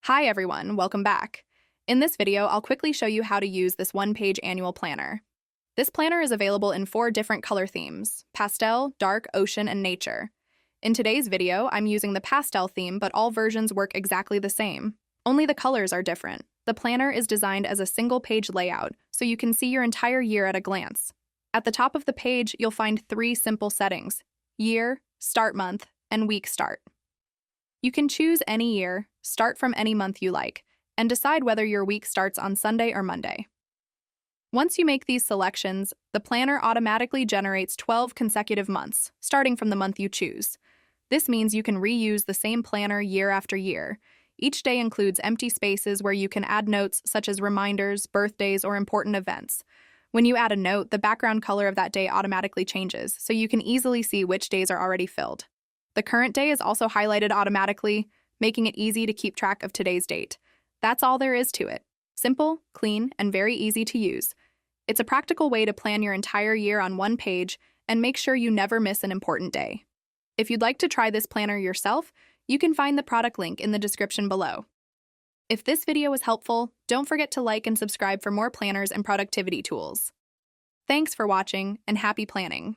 Hi everyone, welcome back. In this video, I'll quickly show you how to use this one-page annual planner. This planner is available in 4 different color themes: pastel, dark, ocean, and nature. In today's video, I'm using the pastel theme, but all versions work exactly the same. Only the colors are different. The planner is designed as a single-page layout, so you can see your entire year at a glance. At the top of the page, you'll find 3 simple settings: year, start month, and week start. You can choose any year, start from any month you like, and decide whether your week starts on Sunday or Monday. Once you make these selections, the planner automatically generates 12 consecutive months, starting from the month you choose. This means you can reuse the same planner year after year. Each day includes empty spaces where you can add notes such as reminders, birthdays, or important events. When you add a note, the background color of that day automatically changes, so you can easily see which days are already filled. The current day is also highlighted automatically, making it easy to keep track of today's date. That's all there is to it. Simple, clean, and very easy to use. It's a practical way to plan your entire year on one page and make sure you never miss an important day. If you'd like to try this planner yourself, you can find the product link in the description below. If this video was helpful, don't forget to like and subscribe for more planners and productivity tools. Thanks for watching, and happy planning!